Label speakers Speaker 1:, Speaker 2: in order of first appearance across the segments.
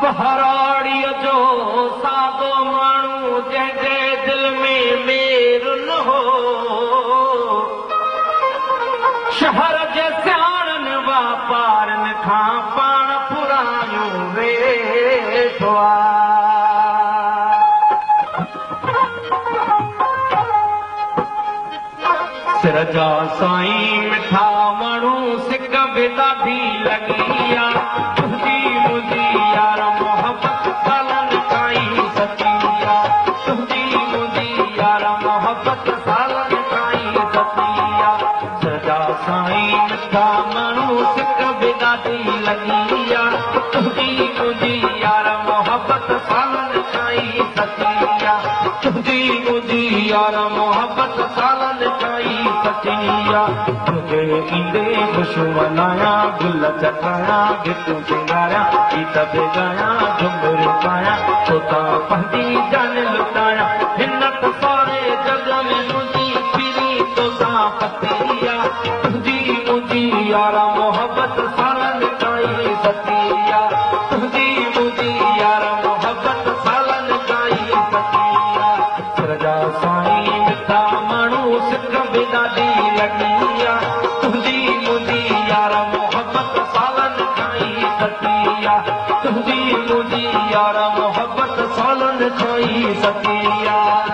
Speaker 1: बहराड़ीअ जो सादो माण्हू जंहिंजे दिल में मेर न हो शहर जे सियाणनि वापारनि खां पाण पुराणियूं वेठो सिर जा साईं मिठा माण्हू सिक बि ॾाढी लॻी आहे तुंहिंजी मुंहिंजी यार मोहबत सालनि खां ई सची आहे तुंहिंजी मुंहिंजी यार मोहबत सालनि खां ई सची आहे सिर जा साईं मिठा माण्हू सिक बि ॾाढी लॻी आहे तुंहिंजी मुंहिंजी यार मोहबत सालनि खां ई सची आहे तुंहिंजी मुंहिंजी यार मोहबत सालनि खां ई तुझे ईंदे ख़ुशि मल्हायां गुल चटायां गीतूं सिंगारियां गीत बि ॻायां झुमिरियूं पायां तोता पंहिंजी जान लुटायां हिन सारे जग में मुंहिंजी पीरी तोसां पती आहे तुंहिंजी मुंहिंजी यार मोहबत सालनि खां ई सची आहे तुंहिंजी मुंहिंजी यार मोहबत सालनि खां ई सची आहे सिर जा साईं मिठा माण्हू सिक बि ॾाढी लॻी आहे तुंहिंजी मुंहिंजी यार मोहबत सालनि खां ई सची आहे तुंहिंजी मुंहिंजी यार मोहबत सालनि खां ई सची आहे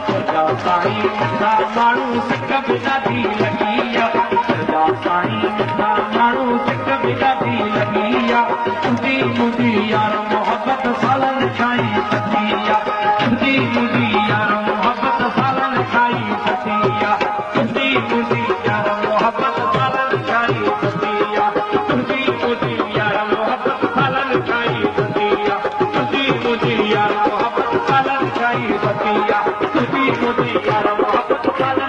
Speaker 1: सरजा साईं मिठा माण्हू सिक बि ॾाढी लॻी आहे सरजा साईं मिठा माण्हू सिक बि ॾाढी लॻी आहे तुंहिंजी मुंहिंजी यार मोहबत सालनि खां ई सची आहे तुंहिंजी मुंहिंजी यार मोहबत सालनि खां ई सची आहे तुंहिंजी मुंहिंजी यार मोहबत सालनि खां ई सची आहे तुंहिंजी मुंहिंजी यार मोहबत सालनि खां ई सची आहे तुंहिंजी मुंहिंजी यार मोहबत सालनि खां ई सची आहे तुंहिंजी मुंहिंजी यार मोहबत सालनि